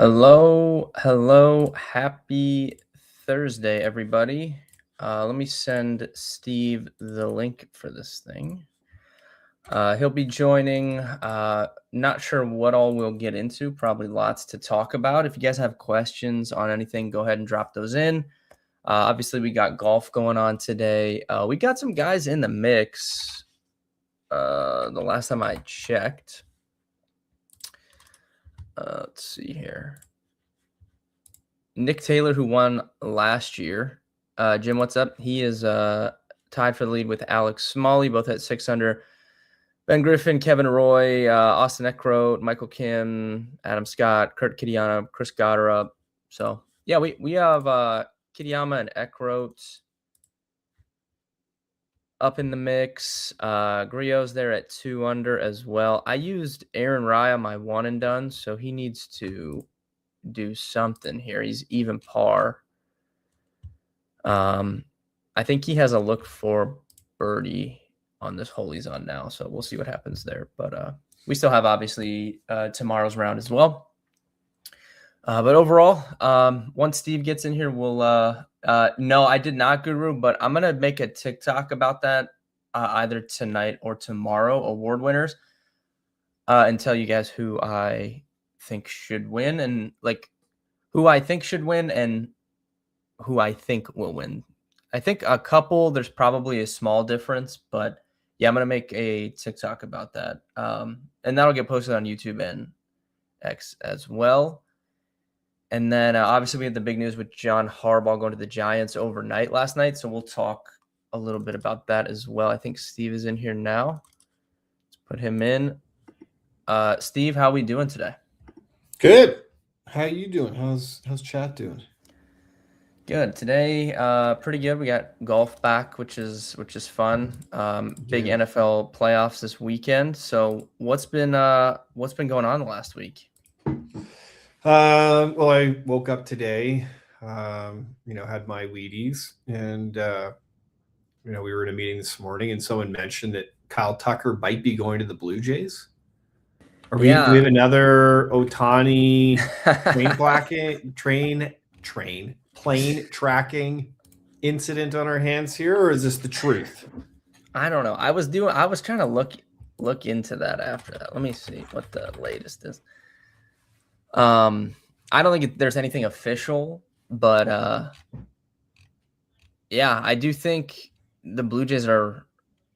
Hello, happy Thursday, everybody. Let me send Steve the link for this thing. He'll be joining. Not sure what all we'll get into, probably lots to talk about. If you guys have questions on anything, go ahead and drop those in. Obviously, we got golf going on today. We got some guys in the mix the last time I checked. Let's see here. Nick Taylor, who won last year. Jim, what's up? He is tied for the lead with Alex Smalley, both at 6 under. Ben Griffin, Kevin Roy, Austin Eckroat, Michael Kim, Adam Scott, Kurt Kitayama, Chris Goddard. So, yeah, we have Kitayama and Eckroat up in the mix. Griot's there at 2 under as well. I used Aaron Raya, my one and done, so he needs to do something here. He's even par. I think he has a look for birdie on this hole he's on now, so we'll see what happens there. But we still have obviously tomorrow's round as well. But overall, once Steve gets in here, we'll no, I did not, Guru, but I'm gonna make a TikTok about that either tonight or tomorrow, award winners, and tell you guys who I think should win and who I think should win and who I think will win. I think a couple, there's probably a small difference, but yeah, I'm going to make a TikTok about that. And that'll get posted on YouTube and X as well. And then obviously we had the big news with John Harbaugh going to the Giants overnight last night. So we'll talk a little bit about that as well. I think Steve is in here now. Let's put him in. Steve, how are we doing today? Good. How you doing? How's chat doing? Good. Today, pretty good. We got golf back, which is fun. Big NFL playoffs this weekend. So what's been going on the last week? Well, I woke up today, had my Wheaties, and we were in a meeting this morning, and someone mentioned that Kyle Tucker might be going to the Blue Jays. Do we have another Ohtani plane tracking incident on our hands here, or is this the truth? I don't know. I was trying to look into that after that. Let me see what the latest is. I don't think there's anything official, but yeah, I do think the Blue Jays are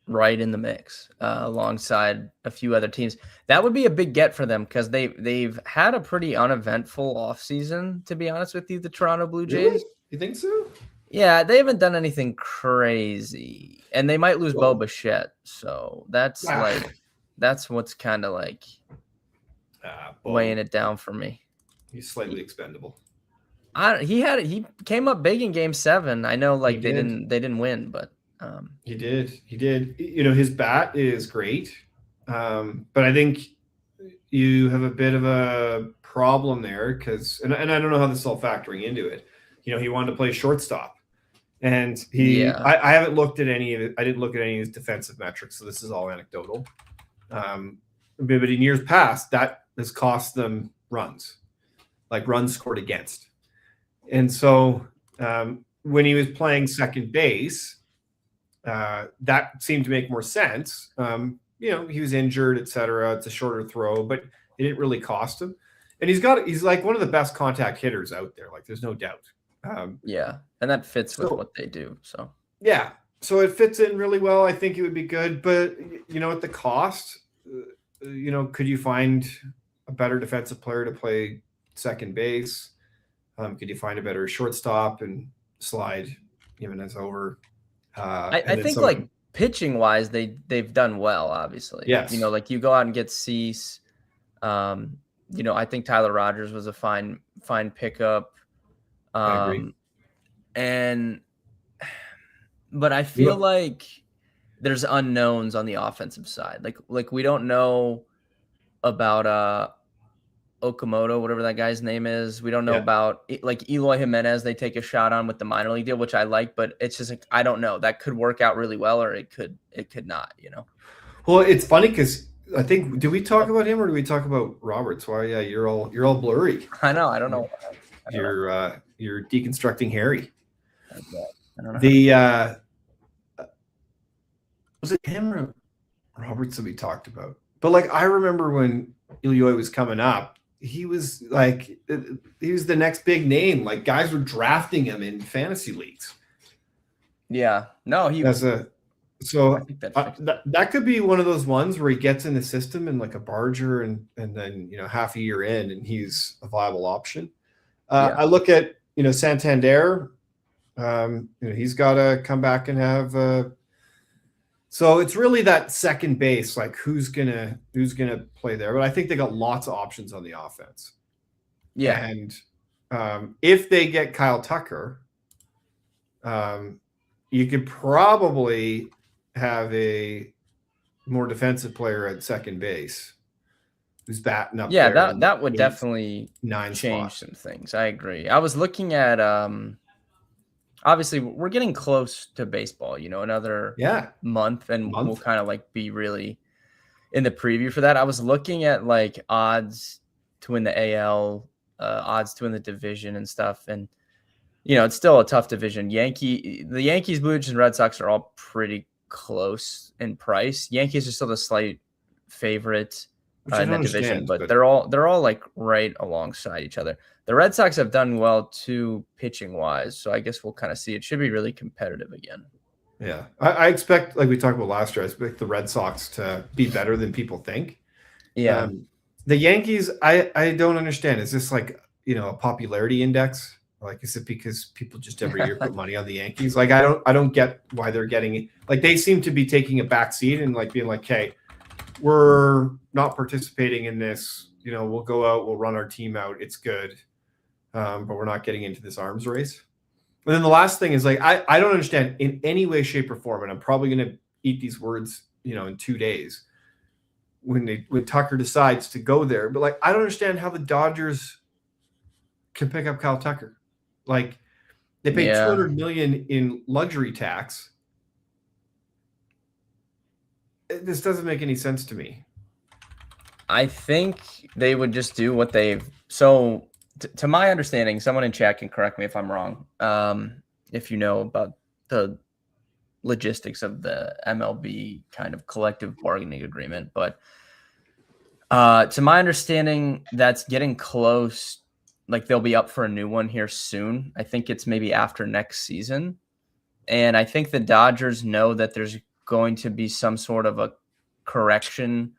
right in the mix alongside a few other teams. That would be a big get for them because they've had a pretty uneventful offseason, to be honest with you, the Toronto Blue Jays. Really? You think so? Yeah, they haven't done anything crazy, and they might lose Bo Bichette, so that's what's kind of weighing it down for me. He's slightly expendable. He came up big in Game 7. I know they didn't win, but he did. His bat is great, but I think you have a bit of a problem there because, and I don't know how this is all factoring into it. He wanted to play shortstop, and I haven't looked at any of it. I didn't look at any of his defensive metrics, so this is all anecdotal. But in years past, that has cost them runs, like runs scored against. And so when he was playing second base, that seemed to make more sense. He was injured, etc. It's a shorter throw, but it didn't really cost him. And he's like one of the best contact hitters out there. There's no doubt. And that fits with what they do. So yeah, so it fits in really well. I think it would be good, but at the cost, could you find a better defensive player to play second base? Could you find a better shortstop and slide Jimenez over? I think pitching wise, they've done well. Obviously, yes. You go out and get Cease. I think Tyler Rogers was a fine pickup. I agree. But I feel like there's unknowns on the offensive side. Like we don't know about Okamoto, whatever that guy's name is. We don't know about Eloy Jimenez. They take a shot on with the minor league deal, which I like, but it's just I don't know. That could work out really well, or it could not. Well, it's funny because I think, did we talk about him or did we talk about Roberts? Why? Yeah, you're all blurry. I know. I don't know. You're deconstructing Harry. I don't know. The was it him or Roberts that we talked about? But like, I remember when Ilioy was coming up, he was like, he was the next big name. Like, guys were drafting him in fantasy leagues. Yeah. No, he as a so I think that could be one of those ones where he gets in the system in like a barger, and then half a year in, and he's a viable option. Yeah. I look at Santander. He's got to come back and have. So it's really that second base, like who's gonna play there. But I think they got lots of options on the offense. Yeah. And if they get Kyle Tucker, you could probably have a more defensive player at second base who's batting up. Yeah, there that would definitely change some things. I agree. I was looking at obviously we're getting close to baseball, another month, and we'll kind of like be really in the preview for that. I was looking at like odds to win the AL, odds to win the division and stuff, and it's still a tough division. The Yankees, Blue Jays, and Red Sox are all pretty close in price. Yankees are still the slight favorite in that division, but they're all like right alongside each other. The Red Sox have done well too, pitching wise, so I guess we'll kind of see. It should be really competitive again. Yeah, I expect, like we talked about last year, I expect the Red Sox to be better than people think. Yeah, the Yankees, I don't understand. Is this like a popularity index? Like, is it because people just every year put money on the Yankees? Like, I don't get why they're getting, like, they seem to be taking a back seat and like being like, hey, we're not participating in this. We'll go out, we'll run our team out. It's good. But we're not getting into this arms race. And then the last thing is, like, I don't understand in any way, shape, or form, and I'm probably going to eat these words, in 2 days when Tucker decides to go there. But like, I don't understand how the Dodgers can pick up Kyle Tucker. Like, they paid $200 million in luxury tax. This doesn't make any sense to me. I think they would just do what they've so. To my understanding, someone in chat can correct me if I'm wrong. If you know about the logistics of the MLB kind of collective bargaining agreement, but to my understanding, that's getting close. Like, they'll be up for a new one here soon. I think it's maybe after next season. And I think the Dodgers know that there's going to be some sort of a correction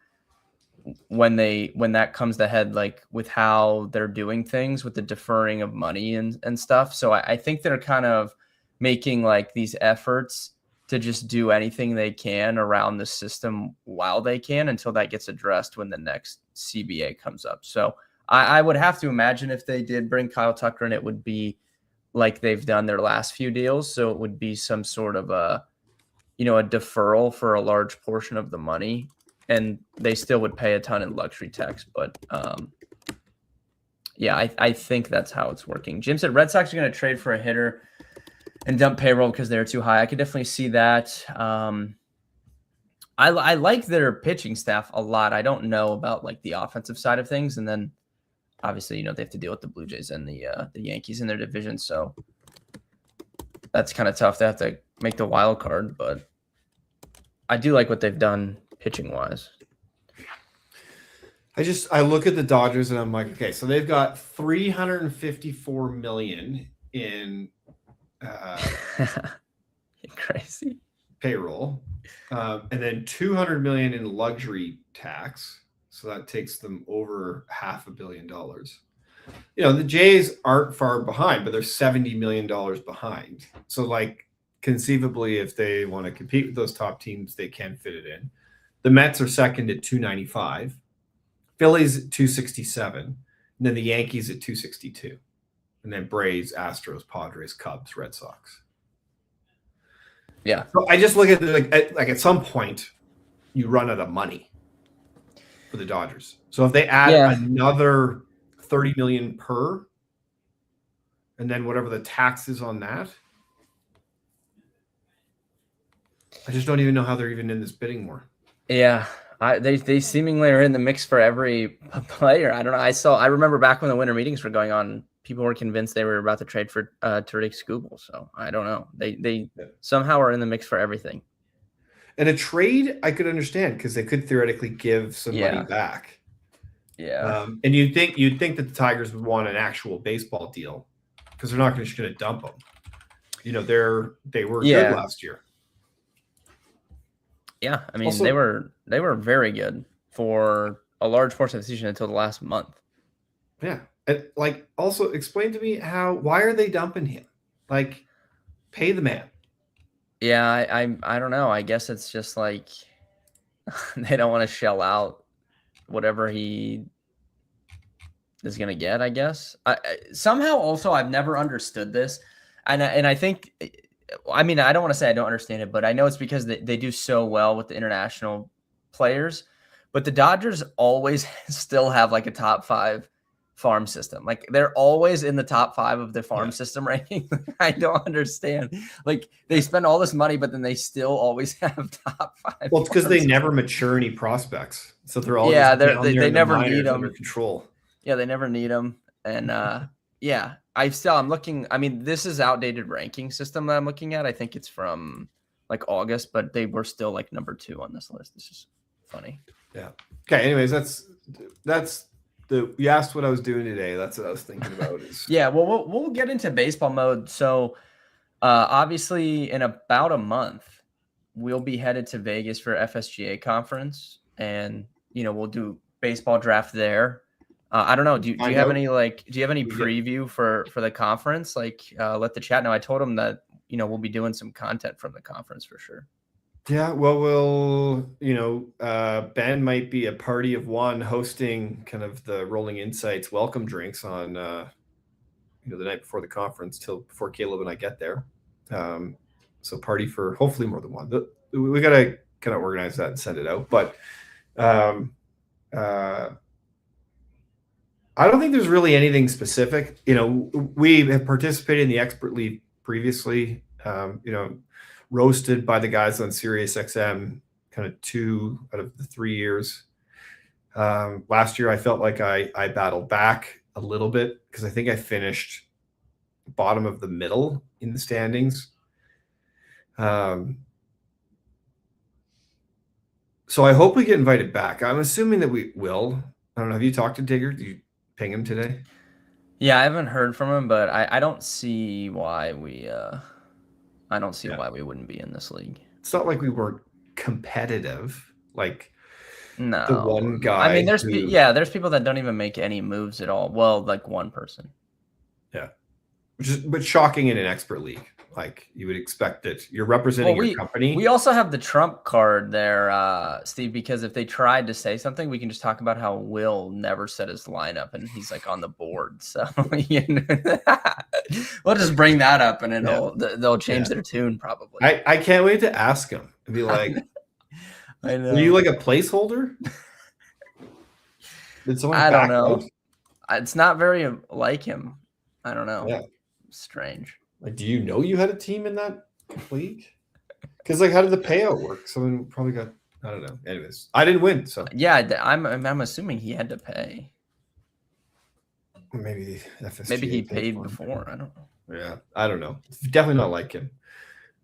when that comes to head, like with how they're doing things with the deferring of money and stuff. So I think they're kind of making like these efforts to just do anything they can around the system while they can until that gets addressed when the next CBA comes up. So I would have to imagine if they did bring Kyle Tucker in, it would be like they've done their last few deals. So it would be some sort of a deferral for a large portion of the money. And they still would pay a ton in luxury tax. But, I think that's how it's working. Jim said Red Sox are going to trade for a hitter and dump payroll because they're too high. I could definitely see that. I like their pitching staff a lot. I don't know about like the offensive side of things. And then obviously, they have to deal with the Blue Jays and the Yankees in their division. So that's kind of tough. They have to make the wild card, but I do like what they've done pitching wise. I look at the Dodgers and I'm like, okay, so they've got $354 million in crazy payroll, and then $200 million in luxury tax. So that takes them over $500 million. The Jays aren't far behind, but they're $70 million behind. So like, conceivably, if they want to compete with those top teams, they can fit it in. The Mets are second at 295, Phillies at 267, and then the Yankees at 262, and then Braves, Astros, Padres, Cubs, Red Sox. Yeah. So I just look at like at some point, you run out of money for the Dodgers. So if they add another $30 million per, and then whatever the tax is on that, I just don't even know how they're even in this bidding war. Yeah, They seemingly are in the mix for every player. I don't know. I remember back when the winter meetings were going on, people were convinced they were about to trade for Tariq Skubal. So I don't know. They somehow are in the mix for everything. And a trade I could understand because they could theoretically give some money Yeah. back. Yeah. And you'd think that the Tigers would want an actual baseball deal because they're not just going to dump them. You know, they were good last year. Yeah, I mean Also, they were very good for a large portion of the season until the last month. yeah, and like also explain to me why are they dumping him? Like, pay the man. Yeah, I don't know. I guess it's just like they don't want to shell out whatever he is going to get, I guess. Somehow also I've never understood this. And I think, I mean, I don't want to say I don't understand it, but I know it's because they do so well with the international players. But the Dodgers always still have like a top 5 farm system. Like they're always in the top 5 of the farm system ranking. I don't understand. Like they spend all this money, but then they still always have top 5. Well, it's because they never mature any prospects, so they're all they never need them under control. Yeah, they never need them, and yeah, I'm looking. I mean, this is outdated ranking system that I'm looking at. I think it's from like August, but they were still like number 2 on this list. It's just funny. Yeah. Okay. Anyways, that's you asked what I was doing today. That's what I was thinking about. Yeah. Well, we'll get into baseball mode. So, obviously, in about a month, we'll be headed to Vegas for FSGA conference, and we'll do baseball draft there. I don't know. Do you have any preview for the conference? Like, let the chat know. I told them that we'll be doing some content from the conference for sure. Yeah, well, Ben might be a party of one hosting kind of the Rolling Insights welcome drinks on, the night before the conference before Caleb and I get there. So party for hopefully more than one. We got to kind of organize that and send it out. But I don't think there's really anything specific. We have participated in the Expert League previously, roasted by the guys on Sirius XM kind of 2 out of the 3 years. Last year, I felt like I battled back a little bit because I think I finished bottom of the middle in the standings. So I hope we get invited back. I'm assuming that we will. I don't know. Have you talked to Digger? Did you ping him today? Yeah, I haven't heard from him, but I don't see why we why we wouldn't be in this league. It's not like we weren't competitive. Like no, the one guy. I mean, there's people that don't even make any moves at all. Well, like one person. Yeah, but shocking in an expert league. Like you would expect it. You're representing your company. We also have the Trump card there, Steve, because if they tried to say something, we can just talk about how Will never set his lineup and he's like on the board. So we'll just bring that up and they'll change their tune probably. I can't wait to ask him and be like, I know. Are you like a placeholder? I don't know. It's not very like him. I don't know. Yeah. Strange. Like, do you know you had a team in that league? Because like, how did the payout work? Someone probably got. I don't know. Anyways, I didn't win, so yeah, I'm assuming he had to pay. Maybe FSGA maybe he paid before. I don't know. Yeah, I don't know. It's definitely not like him.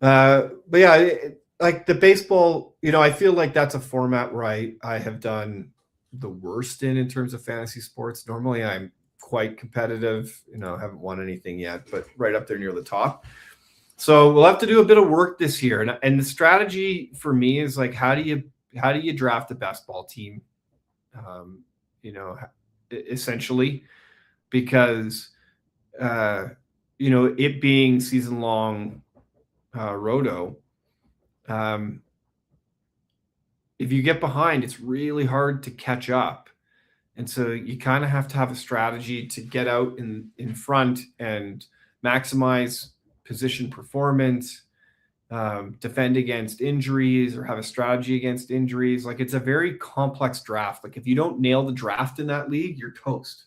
But yeah, like the baseball. I feel like that's a format where I have done the worst in terms of fantasy sports. Normally, I'm quite competitive. Haven't won anything yet, but right up there near the top. So we'll have to do a bit of work this year. And the strategy for me is like, how do you draft the best ball team? Essentially, because it being season long roto, if you get behind, it's really hard to catch up. And so you kind of have to have a strategy to get out in front and maximize position performance, defend against injuries, or have a strategy against injuries. Like it's a very complex draft. Like if you don't nail the draft in that league, you're toast.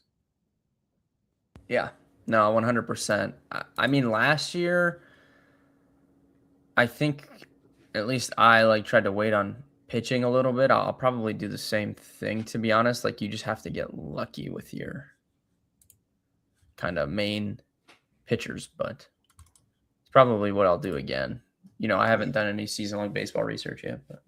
Yeah, no, 100%. I mean, last year, I think at least I tried to wait on pitching a little bit, I'll probably do the same thing, to be honest. Like, you just have to get lucky with your kind of main pitchers, but it's probably what I'll do again. I haven't done any season-long baseball research yet, but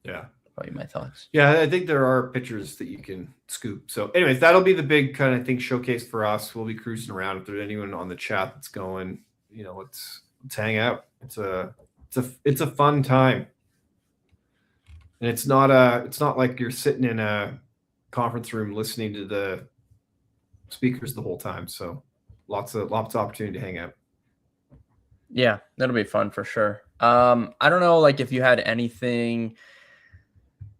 yeah, probably my thoughts. Yeah, I think there are pitchers that you can scoop. So, anyways, that'll be the big kind of thing showcase for us. We'll be cruising around. If there's anyone on the chat that's going, let's hang out. It's a fun time, and it's not like you're sitting in a conference room listening to the speakers the whole time. So, lots of opportunity to hang out. Yeah, that'll be fun for sure. I don't know, like, if you had anything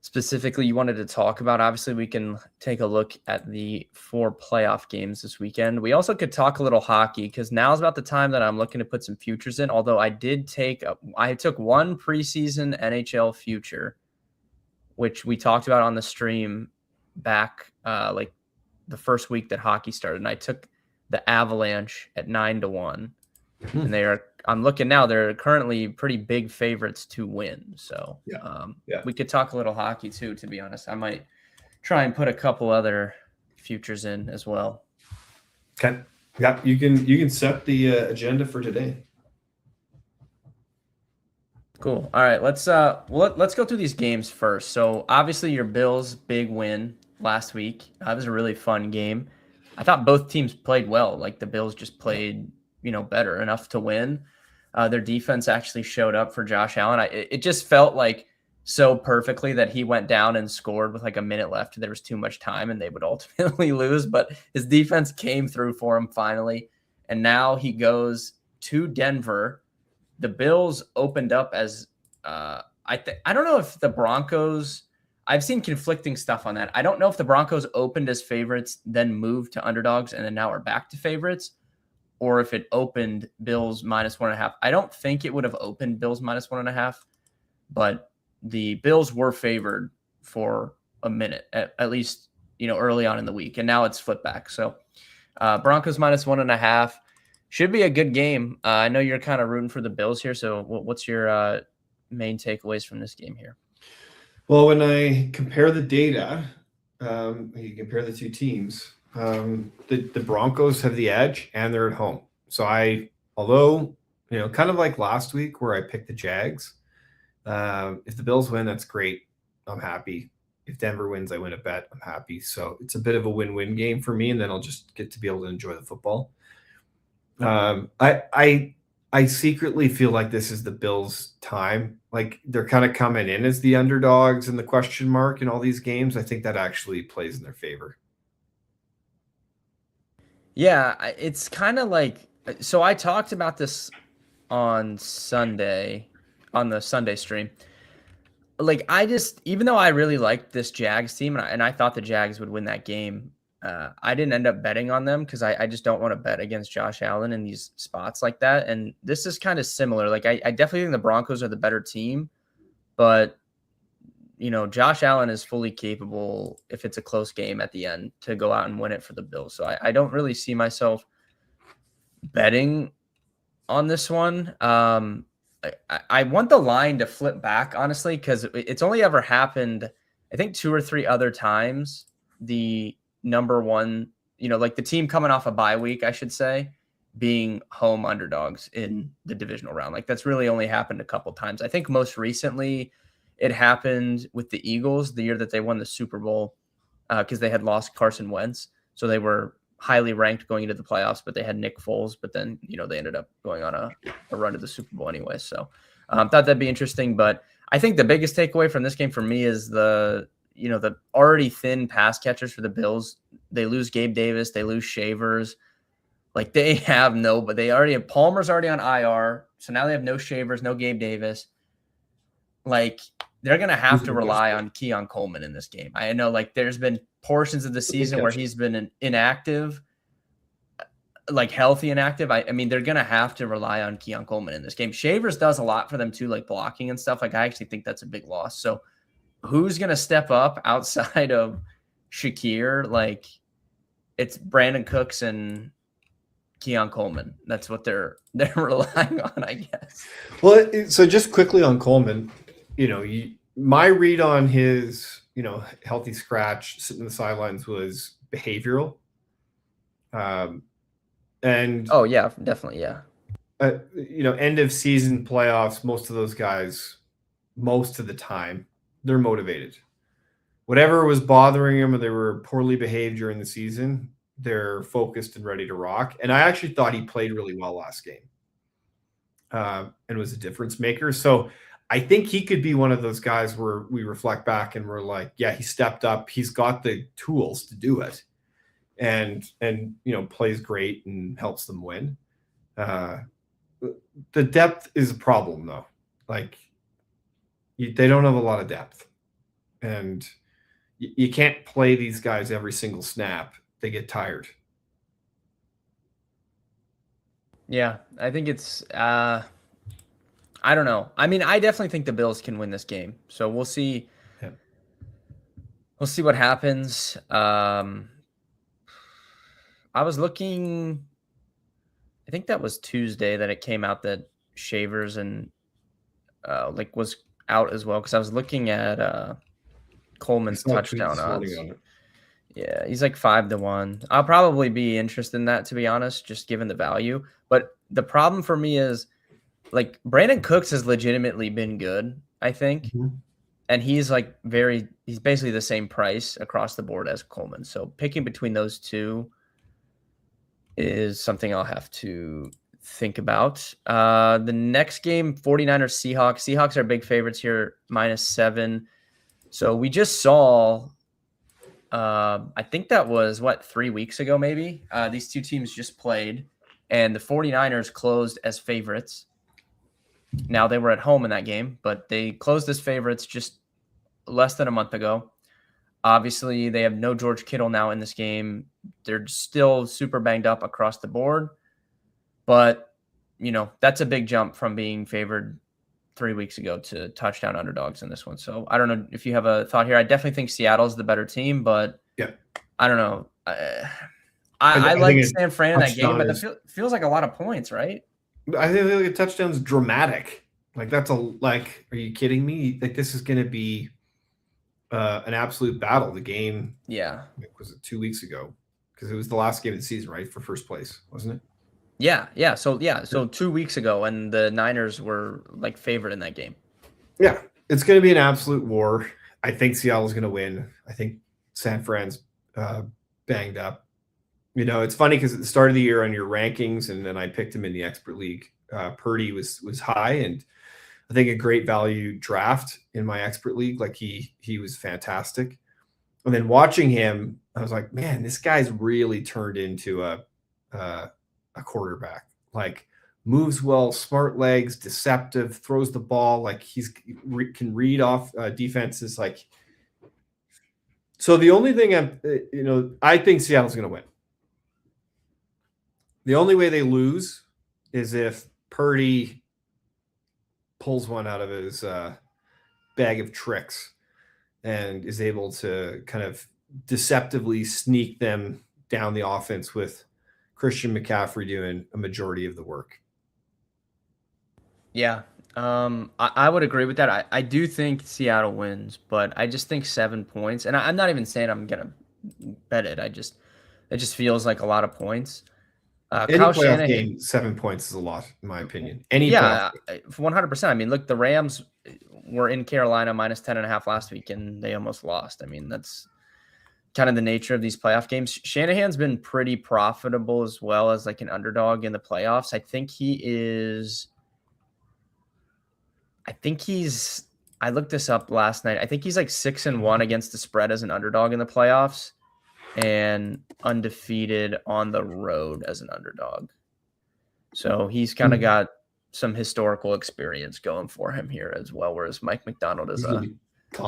specifically you wanted to talk about. Obviously, we can take a look at the 4 playoff games this weekend. We also could talk a little hockey, because now is about the time that I'm looking to put some futures in. Although I took one preseason NHL future, which we talked about on the stream back like the first week that hockey started, and I took the Avalanche at 9-1, and I'm looking now, they're currently pretty big favorites to win. So we could talk a little hockey too, to be honest. I might try and put a couple other futures in as well. Okay. Yeah, you can set the agenda for today. Cool. All right, let's go through these games first. So obviously your Bills' big win last week. It was a really fun game. I thought both teams played well. Like, the Bills just played better enough to win. Their defense actually showed up for Josh Allen. It just felt like so perfectly that he went down and scored with like a minute left. There was too much time and they would ultimately lose, but his defense came through for him finally. And now he goes to Denver. The Bills opened up as I don't know if the Broncos, I've seen conflicting stuff on that. I don't know if the Broncos opened as favorites, then moved to underdogs, and then now are back to favorites, or if it opened Bills -1.5. I don't think it would have opened Bills -1.5, but the Bills were favored for a minute, at least, early on in the week. And now it's flipped back. So Broncos -1.5 should be a good game. I know you're kind of rooting for the Bills here. So what's your main takeaways from this game here? Well, when I compare the data, you compare the two teams, the Broncos have the edge and they're at home. So although, kind of like last week where I picked the Jags, if the Bills win, that's great. I'm happy. If Denver wins, I win a bet. I'm happy. So it's a bit of a win-win game for me, and then I'll just get to be able to enjoy the football. I secretly feel like this is the Bills' time. Like, they're kind of coming in as the underdogs and the question mark in all these games. I think that actually plays in their favor. Yeah, it's kind of like, so I talked about this on Sunday, on the Sunday stream. Like, even though I really liked this Jags team and I thought the Jags would win that game, I didn't end up betting on them because I just don't want to bet against Josh Allen in these spots like that. And this is kind of similar. Like, I definitely think the Broncos are the better team, but Josh Allen is fully capable, if it's a close game at the end, to go out and win it for the Bills. So I don't really see myself betting on this one. I want the line to flip back, honestly, because it's only ever happened, I think, 2 or 3 other times. The number one, like the team coming off a bye week, I should say, being home underdogs in the divisional round. Like, that's really only happened a couple times. I think most recently it happened with the Eagles the year that they won the Super Bowl, because they had lost Carson Wentz. So they were highly ranked going into the playoffs, but they had Nick Foles. But then, they ended up going on a run to the Super Bowl anyway. So thought that'd be interesting. But I think the biggest takeaway from this game for me is the already thin pass catchers for the Bills. They lose Gabe Davis. They lose Shavers. Like, they have but they already have Palmer's already on IR. So now they have no Shavers, no Gabe Davis. Like, they're going to have to rely on Keon Coleman in this game. I know, like, there's been portions of the season where he's been inactive, like healthy inactive. I mean, they're going to have to rely on Keon Coleman in this game. Shavers does a lot for them too, like blocking and stuff. Like, I actually think that's a big loss. So who's going to step up outside of Shakir? Like, it's Brandon Cooks and Keon Coleman. That's what they're relying on, I guess. Well, so just quickly on Coleman, my read on his, healthy scratch sitting in the sidelines was behavioral. And Oh yeah, definitely, yeah. end of season playoffs, most of those guys, most of the time, they're motivated. Whatever was bothering them or they were poorly behaved during the season, they're focused and ready to rock. And I actually thought he played really well last game, and was a difference maker. So I think he could be one of those guys where we reflect back and we're like, yeah, he stepped up. He's got the tools to do it, and plays great and helps them win. The depth is a problem though. Like they don't have a lot of depth, and you can't play these guys every single snap. They get tired. Yeah, I think it's I don't know. I mean, I definitely think the Bills can win this game. So we'll see. Yeah. We'll see what happens. I was looking, I think that was Tuesday that it came out that Shavers and was out as well, because I was looking at I Coleman's saw a tweet touchdown this morning odds. on it. Yeah, he's like 5-1. I'll probably be interested in that, to be honest, just given the value. But the problem for me is, like, Brandon Cooks has legitimately been good, I think. Mm-hmm. And he's basically the same price across the board as Coleman. So picking between those two is something I'll have to think about. The next game, 49ers Seahawks. Seahawks are big favorites here, -7. So we just saw, I think that was 3 weeks ago, maybe. These two teams just played, and the 49ers closed as favorites. Now, they were at home in that game, but they closed as favorites just less than a month ago. Obviously, they have no George Kittle now in this game. They're still super banged up across the board. But, that's a big jump from being favored 3 weeks ago to touchdown underdogs in this one. So I don't know if you have a thought here. I definitely think Seattle's the better team, but yeah, I don't know. I like San Fran in that game, but it feels like a lot of points, right? I think a touchdown's dramatic. Like are you kidding me? Like this is going to be an absolute battle. The game, yeah, was it 2 weeks ago? Because it was the last game of the season, right, for first place, wasn't it? Yeah. So 2 weeks ago, and the Niners were favored in that game. Yeah, it's going to be an absolute war. I think Seattle's going to win. I think San Fran's banged up. It's funny because at the start of the year on your rankings, and then I picked him in the expert league, Purdy was high, and I think a great value draft in my expert league. Like he was fantastic. And then watching him, I was like, man, this guy's really turned into a quarterback. Like moves well, smart legs, deceptive, throws the ball. Like can read off defenses. Like, so the only thing I think Seattle's going to win. The only way they lose is if Purdy pulls one out of his bag of tricks and is able to kind of deceptively sneak them down the offense with Christian McCaffrey doing a majority of the work. Yeah, I would agree with that. I do think Seattle wins, but I just think 7 points, and I'm not even saying I'm gonna bet it. It just feels like a lot of points. Any playoff game, 7 points is a lot, in my opinion. 100%. I mean, look, the Rams were in Carolina -10.5 last week, and they almost lost. I mean, that's kind of the nature of these playoff games. Shanahan's been pretty profitable as well as an underdog in the playoffs. I looked this up last night. I think he's 6-1 against the spread as an underdog in the playoffs, and undefeated on the road as an underdog. So he's kind of got some historical experience going for him here as well, whereas Mike McDonald is a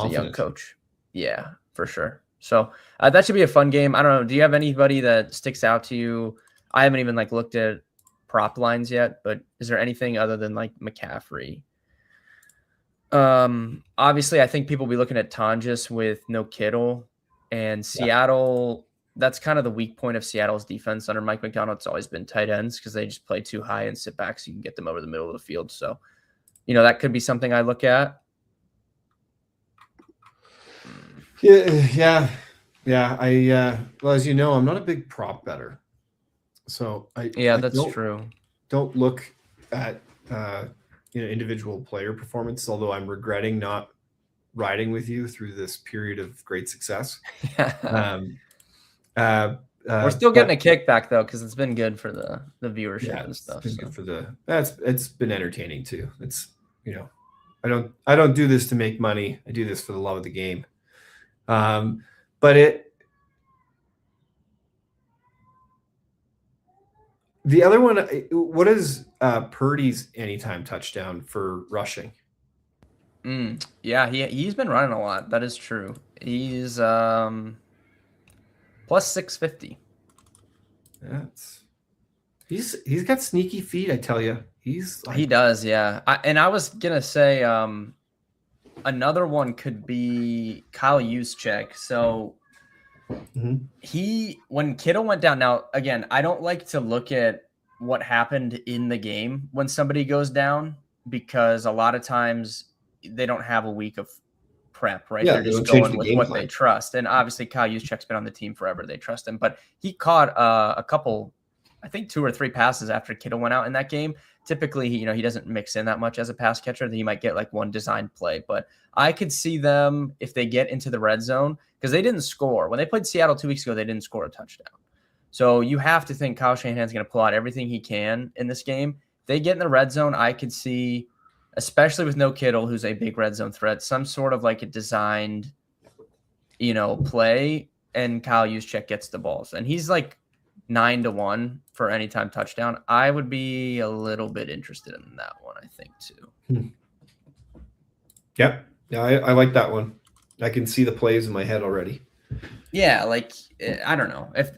young coach. Yeah, for sure. So that should be a fun game. I don't know. Do you have anybody that sticks out to you? I haven't even looked at prop lines yet, but is there anything other than McCaffrey? Obviously, I think people will be looking at Tonjes with no Kittle. And Seattle, that's kind of the weak point of Seattle's defense under Mike McDonald. It's always been tight ends because they just play too high and sit back so you can get them over the middle of the field. So, that could be something I look at. Yeah. Well, as you know, I'm not a big prop better, so Yeah, I that's true. don't look at individual player performance. Although I'm regretting not riding with you through this period of great success. Yeah. Um, uh, We're still but getting a kickback though, because it's been good for the viewership yeah, and it's stuff. been good So for it's been entertaining too. It's you know I don't do this to make money. I do this for the love of the game. Um, but the other one, what is Purdy's anytime touchdown for rushing? yeah, he's been running a lot. That is true. He's plus 650. That's he's got sneaky feet, I tell you. He's He like does, yeah. I was gonna say another one could be Kyle Juszczyk. So mhm. when Kittle went down. Now again, I don't like to look at what happened in the game when somebody goes down, because a lot of times they don't have a week of prep, right? Yeah, They're they just don't change going the with game what they plan. trust. And obviously Kyle Juszczyk's been on the team forever. They trust him, but he caught a couple, I think 2 or 3 passes after Kittle went out in that game. Typically, he doesn't mix in that much as a pass catcher. That he might get like one designed play, but I could see them, if they get into the red zone, because they didn't score when they played Seattle 2 weeks ago. They didn't score a touchdown. So you have to think Kyle Shanahan's going to pull out everything he can in this game. If they get in the red zone, I could see, especially with no Kittle, who's a big red zone threat, some sort of like a designed, play, and Kyle Juszczyk gets the balls. And he's like 9-1 for anytime touchdown. I would be a little bit interested in that one, I think, too. Hmm. Yep. Yeah, I like that one. I can see the plays in my head already. Yeah, like I don't know if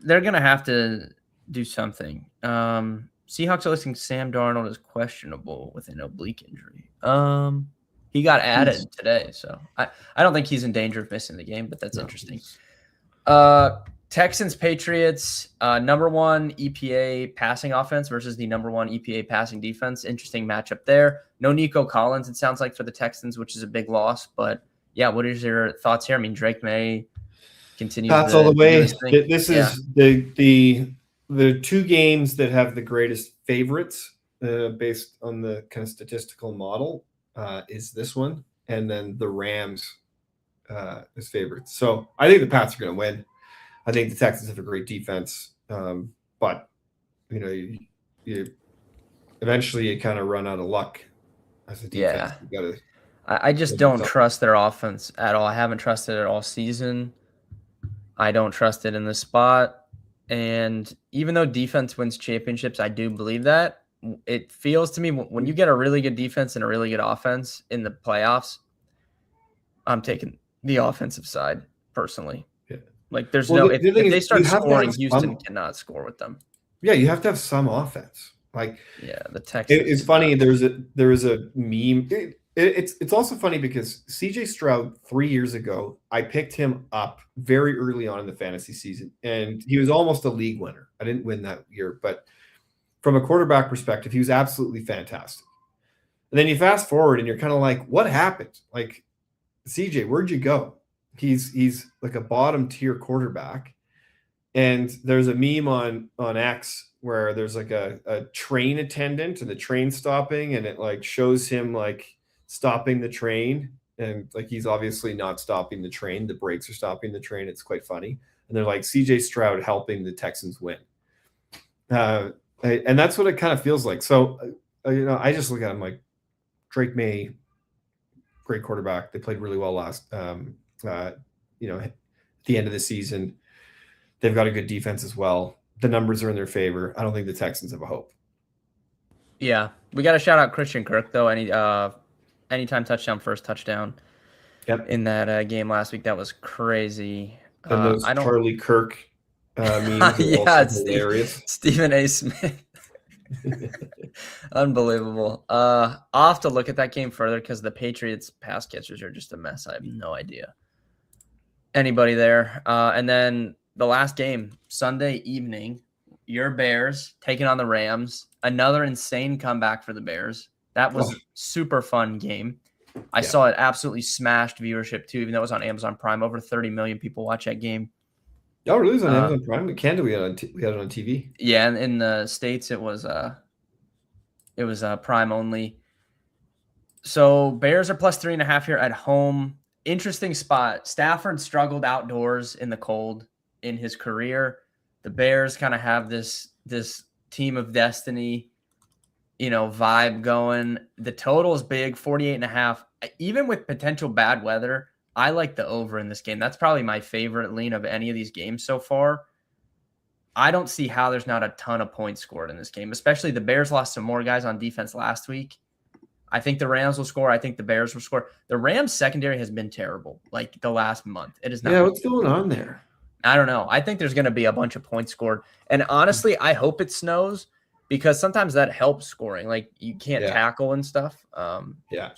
they're gonna have to do something. Seahawks are listing Sam Darnold as questionable with an oblique injury. He got He's added today, so I don't think he's in danger of missing the game, but that's no, interesting. he's Texans Patriots, number 1 EPA passing offense versus the number 1 EPA passing defense. Interesting matchup there. No Nico Collins, it sounds like, for the Texans, which is a big loss. But yeah, what is your thoughts here? I mean, Drake May continues Pats all to the do way. his thing. This Yeah, is the 2 games that have the greatest favorites based on the kind of statistical model is this one, and then the Rams as favorites. So I think the Pats are going to win. I think the Texans have a great defense, but you eventually you kind of run out of luck as a defense. yeah. You got to I just do don't something. trust their offense at all. I haven't trusted it all season. I don't trust it in this spot. And even though defense wins championships, I do believe that. It feels to me when you get a really good defense and a really good offense in the playoffs, I'm taking the offensive side personally. Yeah. Like there's Well, no the thing if they is, you start have to scoring, have Houston some. cannot score with them. Yeah, you have to have some offense. Like Yeah, the Texans. it's funny. There was a meme. It's also funny because CJ Stroud 3 years ago, I picked him up very early on in the fantasy season, and he was almost a league winner. I didn't win that year, but from a quarterback perspective, he was absolutely fantastic. And then you fast forward, and you're kind of like, what happened? Like CJ, where'd you go? He's like a bottom tier quarterback. And there's a meme on X where there's like a train attendant and the train stopping, and it like shows him like stopping the train, and like he's obviously not stopping the train. The brakes are stopping the train. It's quite funny. And they're like CJ Stroud helping the Texans win. And that's what it kind of feels like. So I just look at him like Drake May, great quarterback. They played really well last at the end of the season. They've got a good defense as well. The numbers are in their favor. I don't think the Texans have a hope. Yeah, we got to shout out Christian Kirk though. Anytime touchdown, first touchdown. Yep. In that game last week, that was crazy. And those I don't. Charlie Kirk memes are Yeah, also hilarious. Stephen A. Smith. Unbelievable. I'll have to look at that game further because the Patriots pass catchers are just a mess. I have no idea anybody there. And then the last game, Sunday evening, your Bears taking on the Rams. Another insane comeback for the Bears. That was super fun game. I saw it absolutely smashed viewership too, even though it was on Amazon Prime. Over 30 million people watch that game. Oh, really? It was on Amazon Prime? In Canada, we had it on TV. Yeah, and in the States, it was Prime only. So Bears are plus 3.5 here at home. Interesting spot. Stafford struggled outdoors in the cold in his career. The Bears kind of have this team of destiny, vibe going. The total is big, 48.5. Even with potential bad weather, I like the over in this game. That's probably my favorite lean of any of these games so far. I don't see how there's not a ton of points scored in this game, especially the Bears lost some more guys on defense last week. I think the Rams will score. I think the Bears will score. The Rams secondary has been terrible, like the last month. It is not. Yeah, what's going on there? I don't know. I think there's going to be a bunch of points scored. And honestly, I hope it snows because sometimes that helps scoring. Like you can't tackle and stuff. So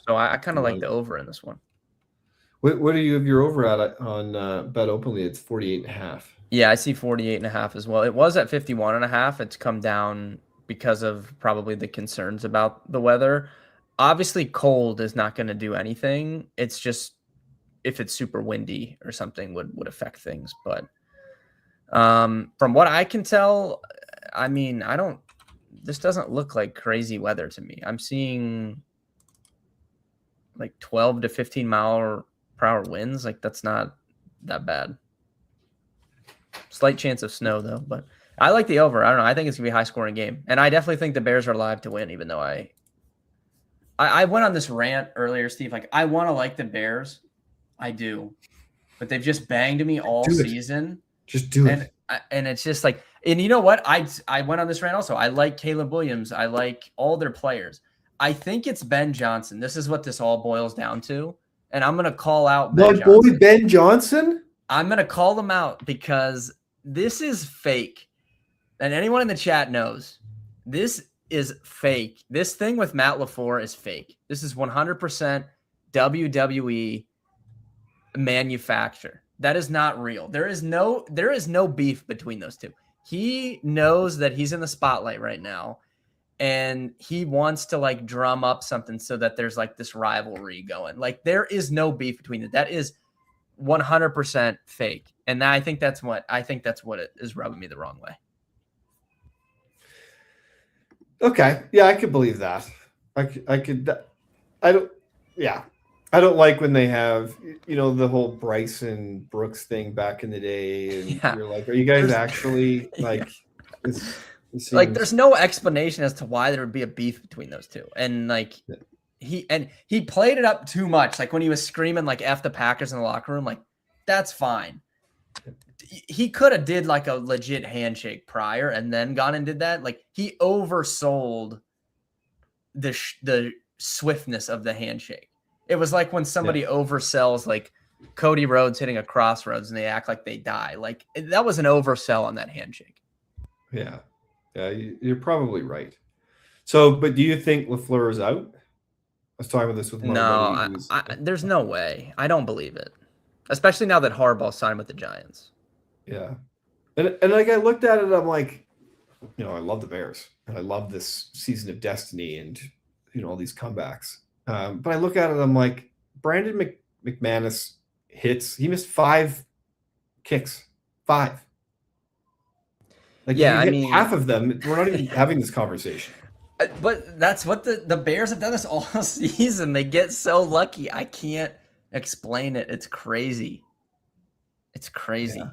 I kind of like the over in this one. What do you have your over at on Bet Openly? It's 48.5. Yeah, I see 48.5 as well. It was at 51.5. It's come down because of probably the concerns about the weather. Obviously, cold is not going to do anything. It's just if it's super windy or something would affect things. But from what I can tell, I mean, this doesn't look like crazy weather to me. I'm seeing like 12 to 15 mile per hour winds. Like that's not that bad. Slight chance of snow though, but I like the over. I don't know. I think it's gonna be a high scoring game. And I definitely think the Bears are live to win, even though I went on this rant earlier, Steve. Like, I want to like the Bears. I do. But they've just banged me all season. Just do it. And it's just like, and you know what? I went on this rant also. I like Caleb Williams. I like all their players. I think it's Ben Johnson. This is what this all boils down to. And I'm going to call out Ben Johnson. Boy, Ben Johnson? I'm going to call them out because this is fake. And anyone in the chat knows this is fake. This thing with Matt LaFleur is fake. This is 100% WWE manufacture. That is not real. There is no beef between those two. He knows that he's in the spotlight right now and he wants to like drum up something so that there's like this rivalry going. Like there is no beef between it. That is 100% fake. And I think that's what it is rubbing me the wrong way. Okay. Yeah, I could believe that. I don't like when they have, the whole Bryson Brooks thing back in the day. And you're like, are you guys actually like, this seems... like, there's no explanation as to why there would be a beef between those two. And like, he played it up too much. Like when he was screaming like F the Packers in the locker room, like that's fine. He could have did like a legit handshake prior and then gone and did that. Like he oversold the swiftness of the handshake. It was like when somebody oversells like Cody Rhodes hitting a crossroads and they act like they die. Like that was an oversell on that handshake. Yeah. Yeah. You're probably right. So, but do you think LaFleur is out? I was talking about this with no, there's no way. I don't believe it. Especially now that Harbaugh signed with the Giants. Yeah. And like I looked at it, I'm like, I love the Bears. And I love this season of destiny and, all these comebacks. But I look at it, I'm like, Brandon McManus hits. He missed 5 kicks. 5. Like, yeah, I mean, half of them, we're not even having this conversation. But that's what the Bears have done this all season. They get so lucky. I can't explain it. It's crazy. It's crazy. Yeah.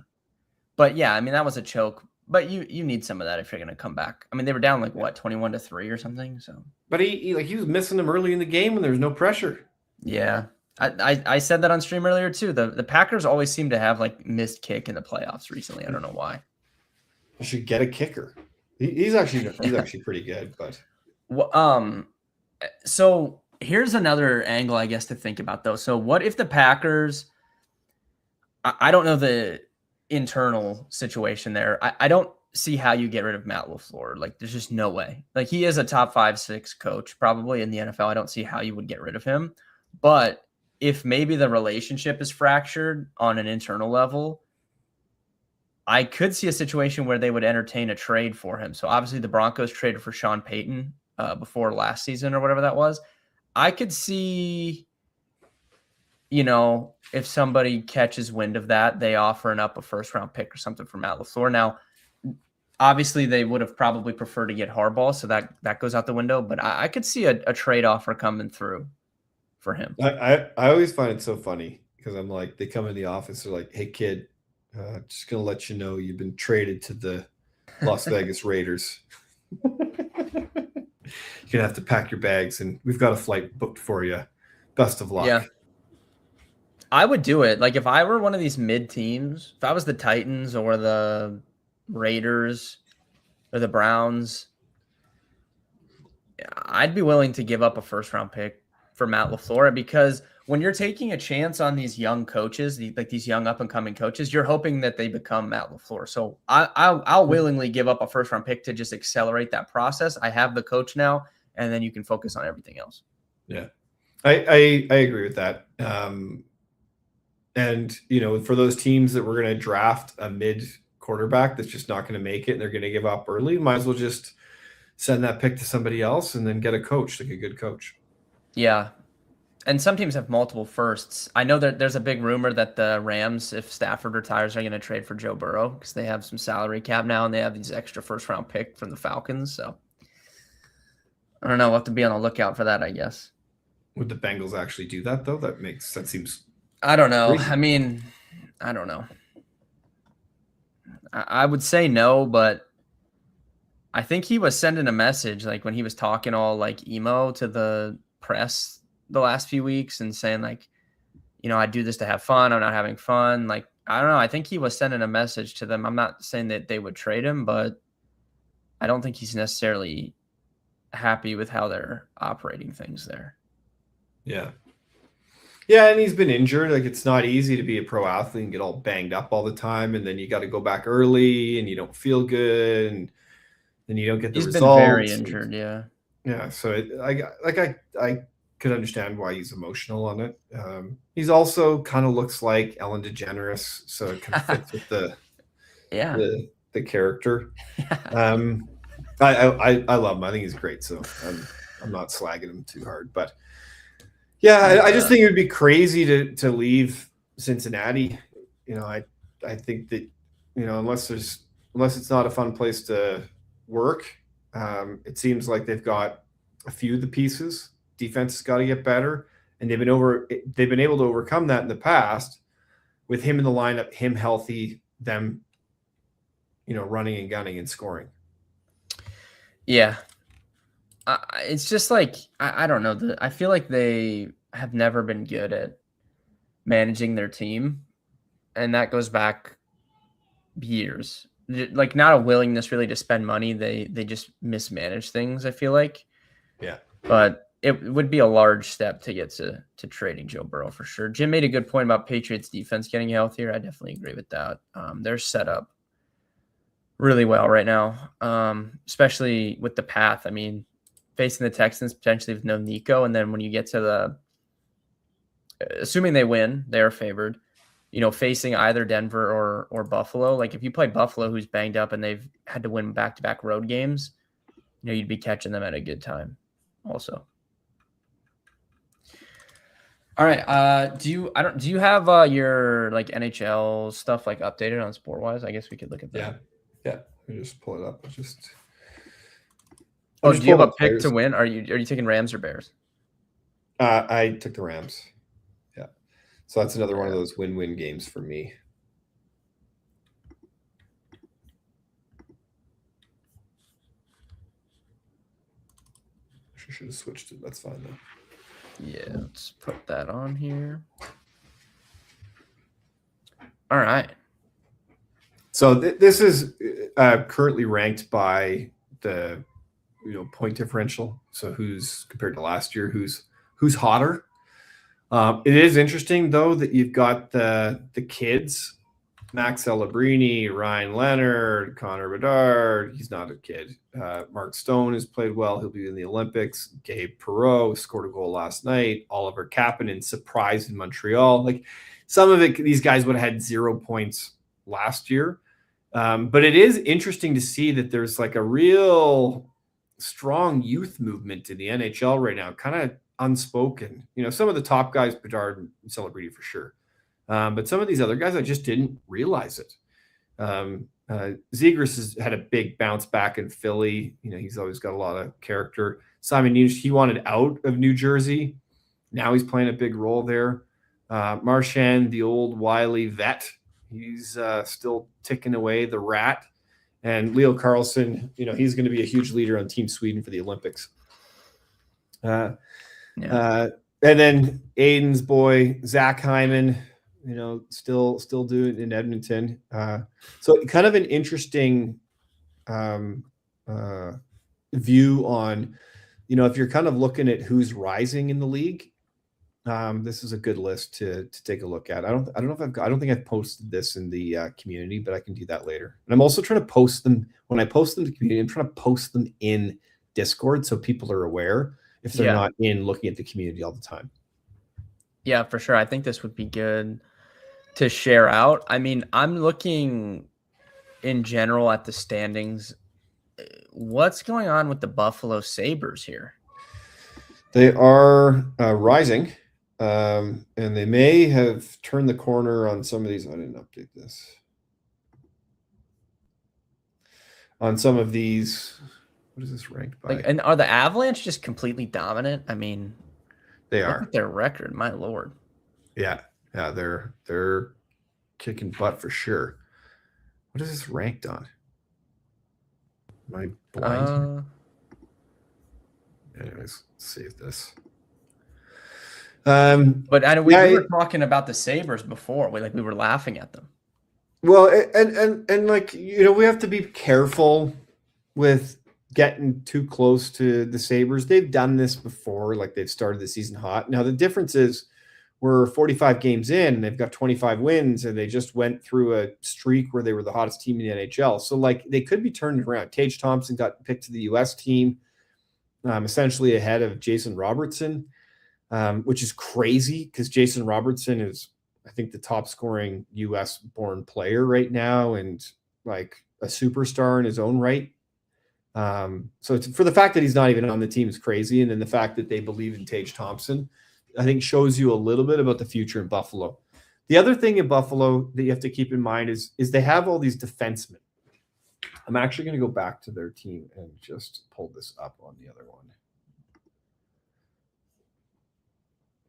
But yeah, I mean, that was a choke. But you need some of that if you're going to come back. I mean, they were down like what, 21-3 or something. So. But he was missing them early in the game when there was no pressure. Yeah, I said that on stream earlier too. The Packers always seem to have like missed kick in the playoffs recently. I don't know why. You should get a kicker. He's actually pretty good, but. So here's another angle, I guess, to think about though. So what if the Packers? I don't know the internal situation there. I don't see how you get rid of Matt LaFleur. Like, there's just no way. Like, he is a top 5-6 coach probably in the NFL. I don't see how you would get rid of him. But if maybe the relationship is fractured on an internal level, I could see a situation where they would entertain a trade for him. So obviously the Broncos traded for Sean Payton before last season or whatever that was. I could see if somebody catches wind of that, they offering up a first-round pick or something for Matt LaFleur. Now, obviously, they would have probably preferred to get Harbaugh, so that goes out the window. But I could see a trade offer coming through for him. I always find it so funny because I'm like, they come in the office, they're like, "Hey kid, just gonna let you know you've been traded to the Las Vegas Raiders. You're gonna have to pack your bags, and we've got a flight booked for you. Best of luck." Yeah. I would do it. Like if I were one of these mid teams, if I was the Titans or the Raiders or the Browns, I'd be willing to give up a first-round pick for Matt LaFleur, because when you're taking a chance on these young coaches, these young up-and-coming coaches, you're hoping that they become Matt LaFleur. So I'll willingly give up a first-round pick to just accelerate that process. I have the coach now, and then you can focus on everything else. Yeah, I agree with that. And, for those teams that we're going to draft a mid quarterback that's just not going to make it and they're going to give up early, might as well just send that pick to somebody else and then get a coach, like a good coach. Yeah. And some teams have multiple firsts. I know that there's a big rumor that the Rams, if Stafford retires, are going to trade for Joe Burrow because they have some salary cap now and they have these extra first-round pick from the Falcons. So I don't know. We'll have to be on the lookout for that, I guess. Would the Bengals actually do that, though? That seems... I don't know. crazy. I mean, I don't know. I would say no, but I think he was sending a message like when he was talking all like emo to the press the last few weeks and saying like, I do this to have fun. I'm not having fun. Like, I don't know. I think he was sending a message to them. I'm not saying that they would trade him, but I don't think he's necessarily happy with how they're operating things there. Yeah. Yeah, and he's been injured. Like, it's not easy to be a pro athlete and get all banged up all the time, and then you got to go back early, and you don't feel good, and then you don't get the results. He's been very injured, yeah. Yeah, so I could understand why he's emotional on it. He's also kind of looks like Ellen DeGeneres, so it kind of fits with the the character. I love him. I think he's great. So I'm not slagging him too hard, but. Yeah, I just think it would be crazy to leave Cincinnati. I think that unless it's not a fun place to work, it seems like they've got a few of the pieces. Defense has got to get better, and they've been able to overcome that in the past with him in the lineup, him healthy, them running and gunning and scoring. Yeah. It's just like, I don't know. I feel like they have never been good at managing their team. And that goes back years. Like, not a willingness really to spend money. They just mismanage things, I feel like. Yeah. But it would be a large step to get to trading Joe Burrow for sure. Jim made a good point about Patriots defense getting healthier. I definitely agree with that. They're set up really well right now, especially with the path. I mean, facing the Texans potentially with no Nico, and then when you get to assuming they win, they are favored. Facing either Denver or Buffalo. Like if you play Buffalo, who's banged up and they've had to win back-to-back road games, you'd be catching them at a good time. Also, all right. Do you have your like NHL stuff like updated on SportWise? I guess we could look at that. Yeah. Let me just pull it up. Oh, do you have a pick to win? Are you taking Rams or Bears? I took the Rams. Yeah. So that's another one of those win-win games for me. I should have switched it. That's fine though. Yeah, let's put that on here. All right. So this is currently ranked by the point differential. So who's compared to last year, who's hotter. It is interesting though that you've got the kids, Max Celebrini, Ryan Leonard, Connor Bedard. He's not a kid. Mark Stone has played well. He'll be in the Olympics. Gabe Perreault scored a goal last night. Oliver Kapanen surprised in Montreal. Like some of it, these guys would have had 0 points last year. But it is interesting to see that there's like a real strong youth movement in the NHL right now. Kind of unspoken. Some of the top guys, Bedard and Celebrity for sure. But some of these other guys, I just didn't realize it. Zegras has had a big bounce back in Philly. He's always got a lot of character. Simon Nish, he wanted out of New Jersey. Now he's playing a big role there. Marchand, the old wily vet, he's still ticking away, the rat. And Leo Carlsson, he's going to be a huge leader on Team Sweden for the Olympics. And then Aiden's boy, Zach Hyman, still doing it in Edmonton. So kind of an interesting view on, if you're kind of looking at who's rising in the league. This is a good list to take a look at. I don't think I've posted this in the community, but I can do that later. And I'm also trying to post them when I post them to the community. I'm trying to post them in Discord so people are aware if they're not in looking at the community all the time. Yeah, for sure. I think this would be good to share out. I mean, I'm looking in general at the standings. What's going on with the Buffalo Sabres here? They are rising. And they may have turned the corner on some of these. I didn't update this. On some of these, what is this ranked by? And are the Avalanche just completely dominant? I mean, they look are. at their record, my lord. Yeah, they're kicking butt for sure. What is this ranked on? Am I blind? Anyways, let's save this. But I know we were talking about the Sabres before. We were laughing at them. Well, and like, we have to be careful with getting too close to the Sabres. They've done this before, like they've started the season hot. Now the difference is we're 45 games in, and they've got 25 wins, and they just went through a streak where they were the hottest team in the NHL. So like they could be turning around. Tage Thompson got picked to the US team, essentially ahead of Jason Robertson. Which is crazy because Jason Robertson is, I think, the top scoring US born player right now and like a superstar in his own right. So for the fact that he's not even on the team is crazy. And then the fact that they believe in Tage Thompson, I think shows you a little bit about the future in Buffalo. The other thing in Buffalo that you have to keep in mind is they have all these defensemen. I'm actually going to go back to their team and just pull this up on the other one.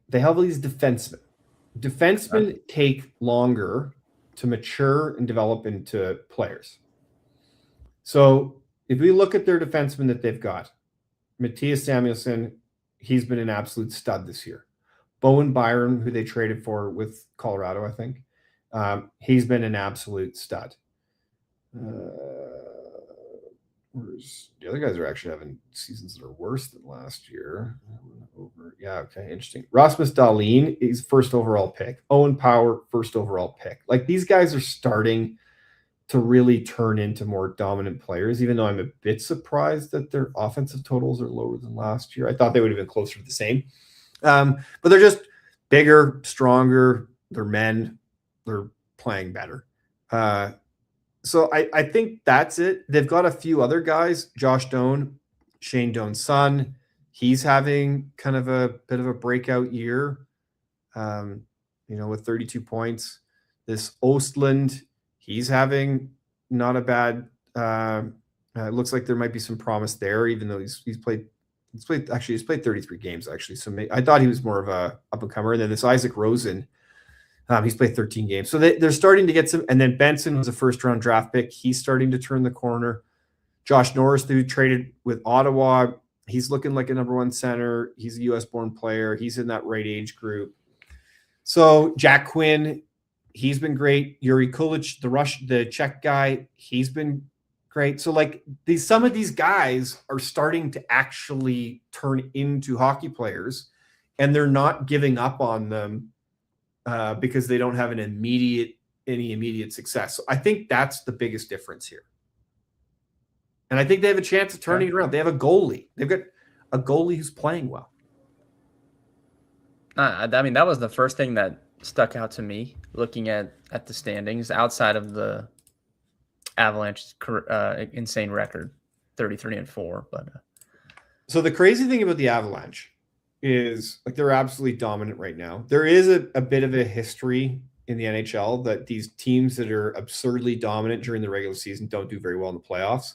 They have all these defensemen. Defensemen take longer to mature and develop into players. So if we look at their defensemen that they've got, Matthias Samuelsson, he's been an absolute stud this year. Bowen Byram, who they traded for with Colorado, I think, he's been an absolute stud. The other guys are actually having seasons that are worse than last year. Yeah, okay, interesting. Rasmus Dahlin is first overall pick. Owen Power, first overall pick. Like these guys are starting to really turn into more dominant players, even though I'm a bit surprised that their offensive totals are lower than last year. I thought they would have been closer to the same. But they're just bigger, stronger. They're men. They're playing better. So I think that's it. They've got a few other guys. Josh Doan, Shane Doan's son. He's having kind of a bit of a breakout year, with 32 points. This Ostland, he's having not a bad it looks like there might be some promise there, even though he's played 33 games, actually. So I thought he was more of a up-and-comer. And then this Isaac Rosen, he's played 13 games. So they're starting to get some. And then Benson was a first-round draft pick. He's starting to turn the corner. Josh Norris, who traded with Ottawa, he's looking like a number one center. He's a U.S.-born player. He's in that right age group. So Jack Quinn, he's been great. Yuri Kulich, the Czech guy, he's been great. So like some of these guys are starting to actually turn into hockey players, and they're not giving up on them because they don't have any immediate success. So I think that's the biggest difference here. And I think they have a chance of turning it around. They have a goalie. They've got a goalie who's playing well. I mean, that was the first thing that stuck out to me looking at the standings outside of the Avalanche's insane record, 33-4. But so the crazy thing about the Avalanche is like they're absolutely dominant right now. There is a bit of a history in the NHL that these teams that are absurdly dominant during the regular season don't do very well in the playoffs.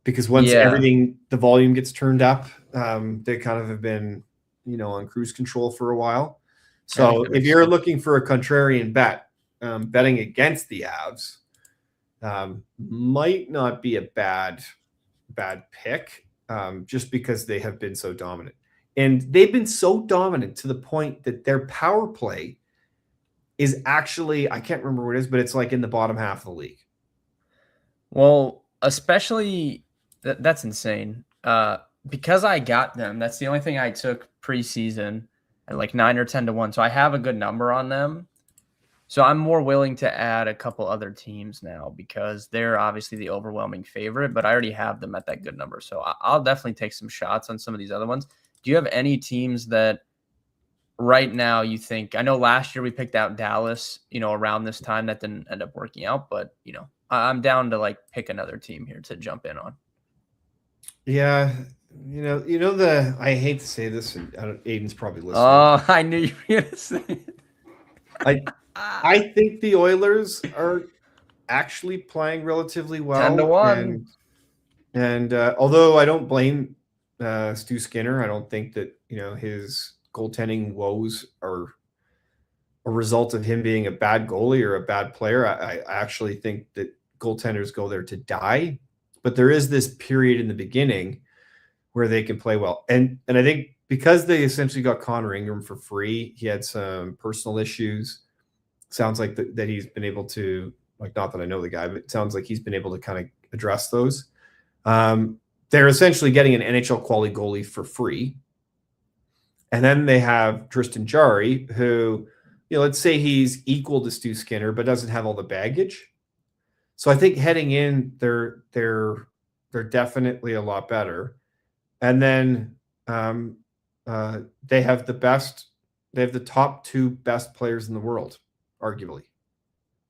Because once everything, the volume gets turned up, they kind of have been, on cruise control for a while. So if you're looking for a contrarian bet, betting against the Avs might not be a bad pick, just because they have been so dominant. And they've been so dominant to the point that their power play is actually, I can't remember what it is, but it's like in the bottom half of the league. Well, especially that's insane. Because I got them, that's the only thing I took preseason at like 9 or 10 to 1. So I have a good number on them. So I'm more willing to add a couple other teams now because they're obviously the overwhelming favorite, but I already have them at that good number. So I'll definitely take some shots on some of these other ones. Do you have any teams that right now you think? I know last year we picked out Dallas, around this time. That didn't end up working out, but I'm down to like pick another team here to jump in on. Yeah, I hate to say this, and Aiden's probably listening. Oh, I knew you were gonna say it. I think the Oilers are actually playing relatively well. 10 to 1. And although I don't blame Stu Skinner, I don't think that his goaltending woes are a result of him being a bad goalie or a bad player. I actually think that goaltenders go there to die, but there is this period in the beginning where they can play well. And I think because they essentially got Connor Ingram for free, he had some personal issues. Sounds like that he's been able to, like, not that I know the guy, but it sounds like he's been able to kind of address those. They're essentially getting an NHL quality goalie for free. And then they have Tristan Jarry, who, let's say he's equal to Stu Skinner, but doesn't have all the baggage. So I think heading in, they're definitely a lot better. And then they have the top 2 best players in the world, arguably.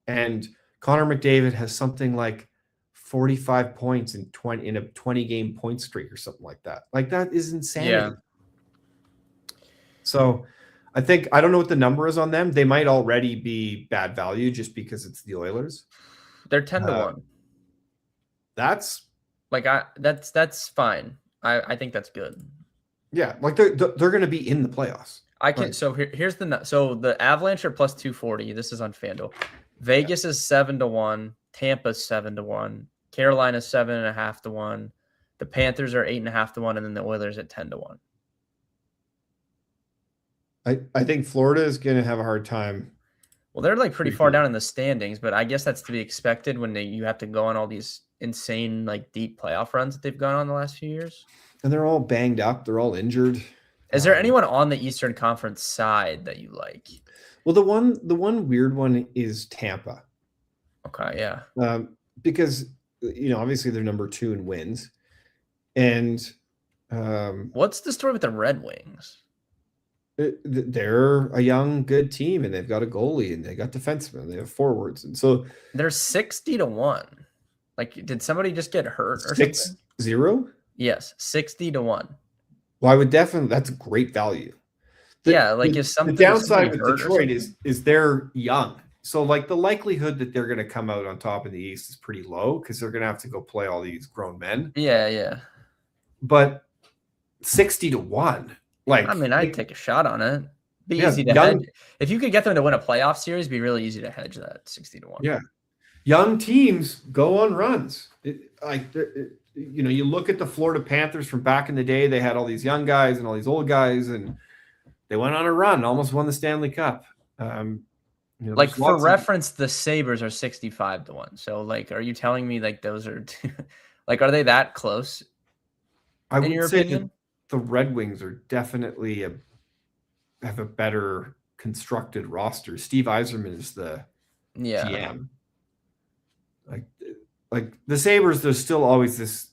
And Connor McDavid has something like 45 points in a 20-game point streak or something like that. Like, that is insanity. Yeah. So I don't know what the number is on them. They might already be bad value just because it's the Oilers. They're 10 to 1. That's like, that's fine. I think that's good. Yeah, like they're going to be in the playoffs. So here's the Avalanche are plus 240. This is on FanDuel. Vegas is 7 to 1. Tampa's 7 to 1. Carolina's 7.5 to 1. The Panthers are 8.5 to 1, and then the Oilers at 10 to 1. I think Florida is going to have a hard time. Well, they're like pretty far down in the standings, but I guess that's to be expected when you have to go on all these insane, like, deep playoff runs that they've gone on the last few years. And they're all banged up. They're all injured. Is there anyone on the Eastern Conference side that you like? Well, the one weird one is Tampa. Okay, yeah. Because obviously they're number 2 in wins, and what's the story with the Red Wings? They're a young, good team, and they've got a goalie, and they got defensemen, and they have forwards, and so they're 60 to 1. Like, did somebody just get hurt or 6-0? Yes, 60 to 1. Well, that's great value. The downside with Detroit is they're young. So, like, the likelihood that they're going to come out on top in the East is pretty low because they're going to have to go play all these grown men. Yeah. But 60 to 1. Like, I'd take a shot on it. Be easy to hedge. If you could get them to win a playoff series, it'd be really easy to hedge that 60 to 1. Yeah. Young teams go on runs. You look at the Florida Panthers from back in the day, they had all these young guys and all these old guys, and they went on a run, almost won the Stanley Cup. For reference, the Sabres are 65 to 1. So, like, are you telling me like those are like, are they that close? I would say the Red Wings are definitely have a better constructed roster. Steve Yzerman is the GM. Like the Sabres, there's still always this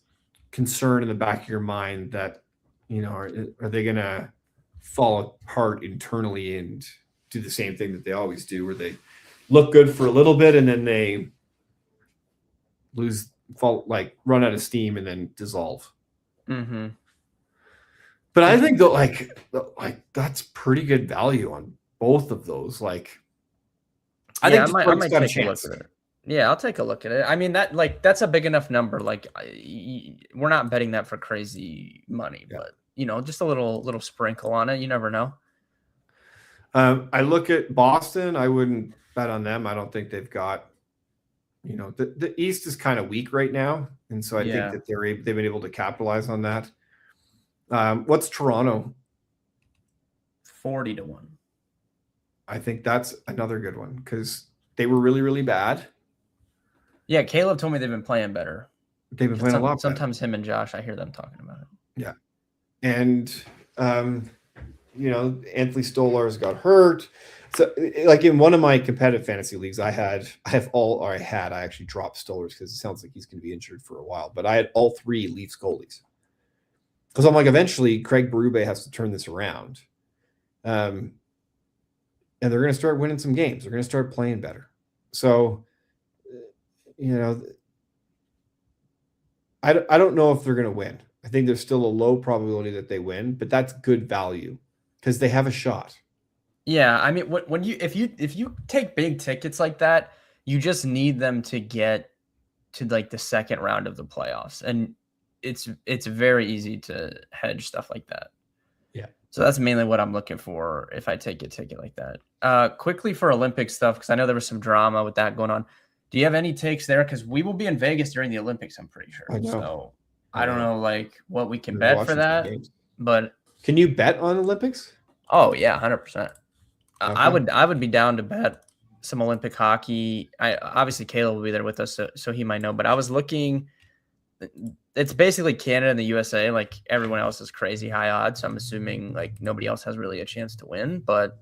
concern in the back of your mind that, are they going to fall apart internally and do the same thing that they always do, where they look good for a little bit and then they run out of steam and then dissolve. Mm-hmm. But I think that like that's pretty good value on both of those. Like, I Yeah, think I Detroit's might got a take a look chance. at it. Yeah, I'll take a look at it. I mean, that's a big enough number. Like, we're not betting that for crazy money, Yeah. but just a little sprinkle on it. You never know. I look at Boston. I wouldn't bet on them. I don't think they've got, the East is kind of weak right now, and so I think Yeah, that they've been able to capitalize on that. What's Toronto? 40-1. I think that's another good one because they were really, really bad. Yeah, Caleb told me they've been playing better. They've been playing a lot better. Sometimes him and Josh, I hear them talking about it. Yeah, and Anthony Stolarz got hurt. So, like in one of my competitive fantasy leagues, I actually dropped Stolarz because it sounds like he's going to be injured for a while. But I had all three Leafs goalies because I'm like, eventually Craig Berube has to turn this around, and they're going to start winning some games. They're going to start playing better. So, I don't know if they're going to win. I think there's still a low probability that they win, but that's good value because they have a shot. Yeah, I mean, when if you take big tickets like that, you just need them to get to like the second round of the playoffs, and it's very easy to hedge stuff like that. Yeah. So that's mainly what I'm looking for if I take a ticket like that. Quickly for Olympic stuff, because I know there was some drama with that going on. Do you have any takes there? Because we will be in Vegas during the Olympics, I'm pretty sure. I know. So I don't know like what we can We're bet for watching some that. games. But Can you bet on Olympics? oh yeah, 100%. Okay. I would be down to bet some Olympic hockey. Obviously Caleb will be there with us, so he might know. But I was looking. It's basically Canada and the USA. Like everyone else is crazy high odds. So I'm assuming like nobody else has really a chance to win. But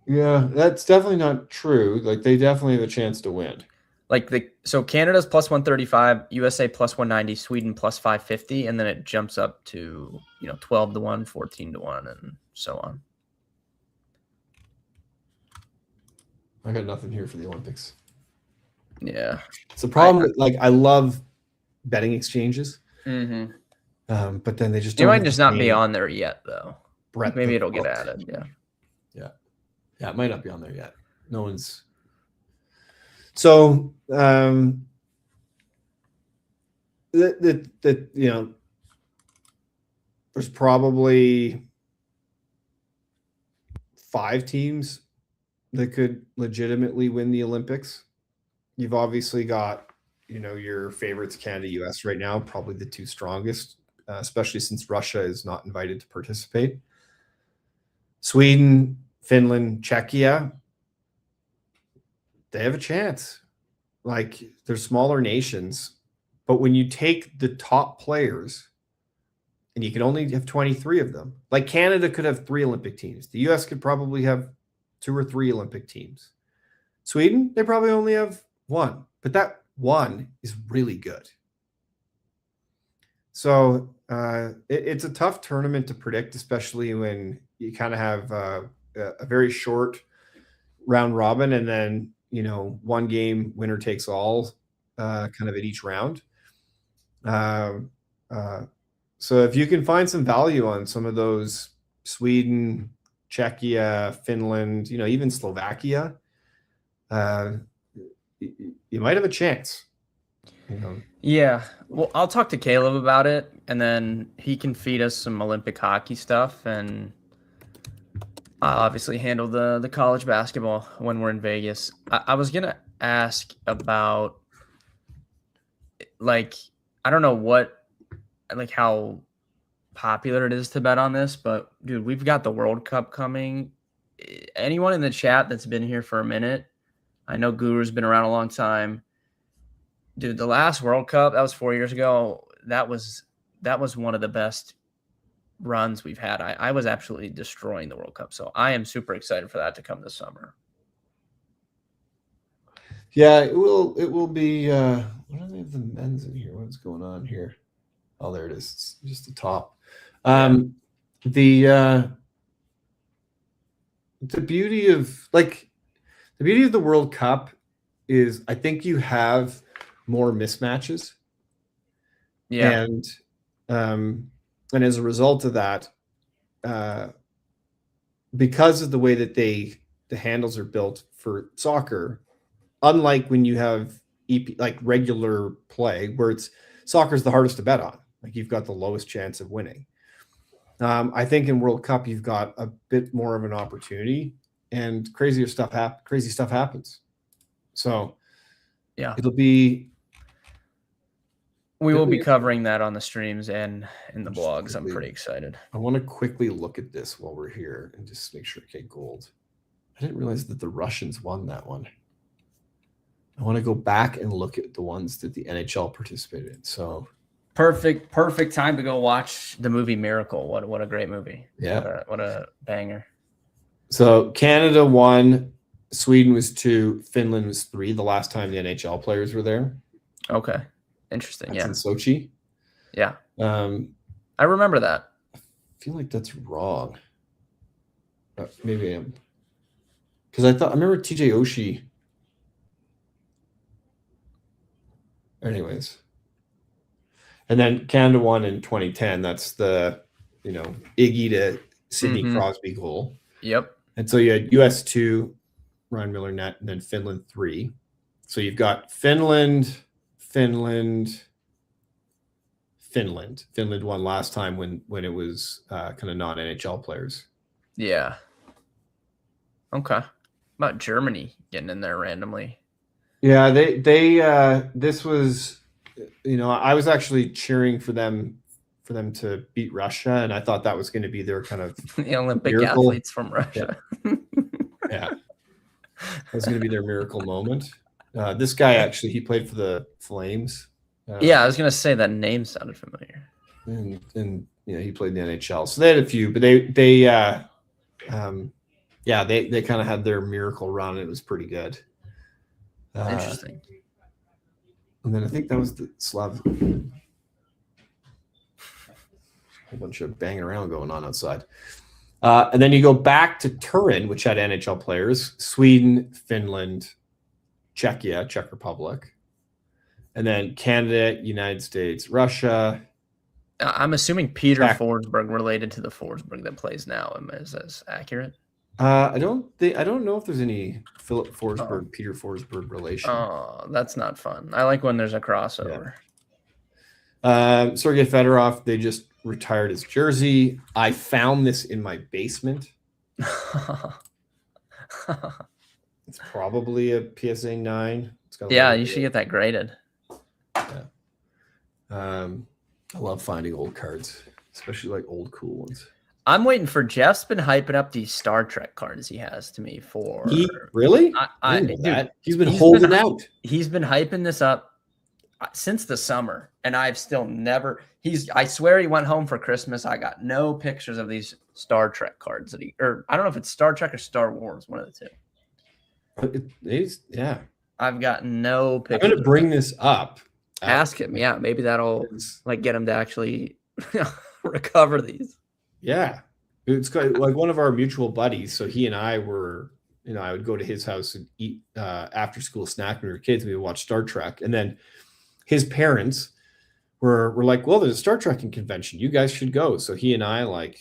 yeah, that's definitely not true. Like they definitely have a chance to win. So Canada's plus 135, USA plus 190, Sweden plus 550, and then it jumps up to 12-1, 14-1, and so on. I got nothing here for the Olympics. Yeah, it's a problem. Like I love betting exchanges, mm-hmm. But then they just it might just not be on there yet, though. Maybe it'll get added. Yeah. It might not be on there yet. No one's. So there's probably 5 teams that could legitimately win the Olympics. You've obviously got, your favorites, Canada, US right now, probably the 2 strongest, especially since Russia is not invited to participate. Sweden, Finland, Czechia, they have a chance. Like they're smaller nations, but when you take the top players and you can only have 23 of them, like Canada could have 3 Olympic teams. The US could probably have 2 or 3 Olympic teams. Sweden, they probably only have 1, but that 1 is really good. So it's a tough tournament to predict, especially when you kind of have a very short round robin and then, 1 game winner takes all kind of at each round. So if you can find some value on some of those Sweden, Czechia, Finland, even Slovakia, you might have a chance. Yeah. Well, I'll talk to Caleb about it, and then he can feed us some Olympic hockey stuff, and I'll obviously handle the college basketball when we're in Vegas. I was gonna ask about like I don't know how popular it is to bet on this, but dude, we've got the World Cup coming. Anyone in the chat that's been here for a minute, I know Guru's been around a long time. Dude, the last World Cup, that was 4 years ago. That was one of the best runs we've had. I was absolutely destroying the World Cup. So I am super excited for that to come this summer. Yeah, it will be what do they have the men's in here? What's going on here? Oh, there it is. It's just the top. The beauty of the World Cup is I think you have more mismatches. Yeah. And And as a result of that, because of the way that the handles are built for soccer, unlike when you have like regular play where soccer is the hardest to bet on, like you've got the lowest chance of winning. I think in World Cup you've got a bit more of an opportunity, and crazy stuff happens. So yeah, it'll be. We will be covering that on the streams and in the blogs. I'm pretty excited. I want to quickly look at this while we're here and just make sure. Okay, gold. I didn't realize that the Russians won that one. I want to go back and look at the ones that the NHL participated in. So perfect time to go watch the movie Miracle. What a great movie. Yeah. What a banger. So Canada won, Sweden was 2, Finland was 3 the last time the NHL players were there. Okay. Interesting. That's in Sochi. Yeah. I remember that. I feel like that's wrong. Maybe I am. Because I remember TJ Oshie. Anyways. And then Canada won in 2010. That's the, Iggy to Sidney Crosby goal. Yep. And so you had US 2, Ryan Miller net, and then Finland 3. So you've got Finland won last time when it was kind of non-NHL players. Yeah. Okay. About Germany getting in there randomly. Yeah, they this was, I was actually cheering for them to beat Russia, and I thought that was going to be their kind of the Olympic miracle. Athletes from Russia. Yeah. That was going to be their miracle moment. This guy actually, he played for the Flames. Yeah, I was going to say that name sounded familiar. And he played in the NHL. So they had a few, but they kind of had their miracle run. It was pretty good. Interesting. And then I think that was the Slav. A bunch of banging around going on outside. And then you go back to Turin, which had NHL players: Sweden, Finland, Czechia, Czech Republic, and then Canada, United States, Russia. I'm assuming Peter Forsberg related to the Forsberg that plays now. Is this accurate? I don't know if there's any Philip Forsberg, Peter Forsberg relation. Oh, that's not fun. I like when there's a crossover. Yeah. Sergei Fedorov, they just retired his jersey. I found this in my basement. It's probably a PSA 9. You should get that graded. Yeah. I love finding old cards, especially like old cool ones. I'm waiting for Jeff's been hyping up these Star Trek cards he has to me for. Really? Dude, he's been holding out. He's been hyping this up since the summer, and I've still never. I swear he went home for Christmas. I got no pictures of these Star Trek cards or I don't know if it's Star Trek or Star Wars, one of the two. I've got no pictures. I'm gonna bring this up. Ask him. Yeah, maybe that'll get him to actually recover these. Yeah, it's like one of our mutual buddies. So he and I were, I would go to his house and eat after school snack when we were kids. We would watch Star Trek, and then his parents were like, "Well, there's a Star Trek convention. You guys should go." So he and I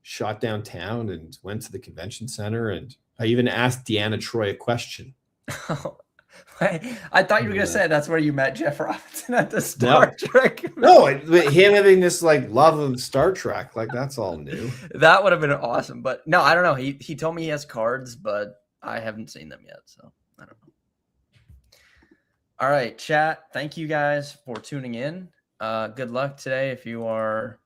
shot downtown and went to the convention center, and I even asked Deanna Troy a question. I thought you were going to say that's where you met Jeff Robinson at the Star Trek. No, him having this love of Star Trek, that's all new. That would have been awesome. But no, I don't know. He told me he has cards, but I haven't seen them yet. So I don't know. All right, chat. Thank you guys for tuning in. Good luck today if you are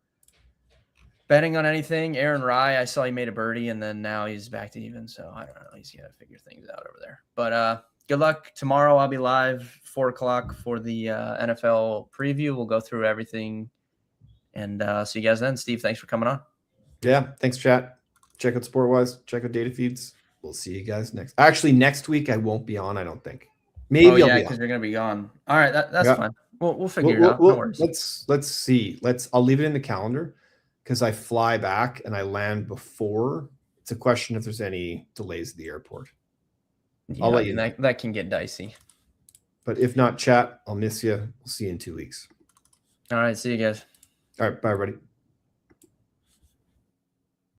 betting on anything. Aaron Rye, I saw he made a birdie and then now he's back to even. So I don't know. He's got to figure things out over there. But good luck. Tomorrow I'll be live 4:00 for the NFL preview. We'll go through everything and see you guys then. Steve, thanks for coming on. Yeah, thanks, chat. Check out SportWise. Check out data feeds. We'll see you guys next week. I won't be on, I don't think. Maybe I'll be because you're gonna be gone. All right, that's fine. We'll figure it out. No worries. Let's see. I'll leave it in the calendar because I fly back and I land before. It's a question if there's any delays at the airport. I'll let you know. That can get dicey. But if not, chat, I'll miss you. We'll see you in 2 weeks. All right. See you guys. All right. Bye, everybody.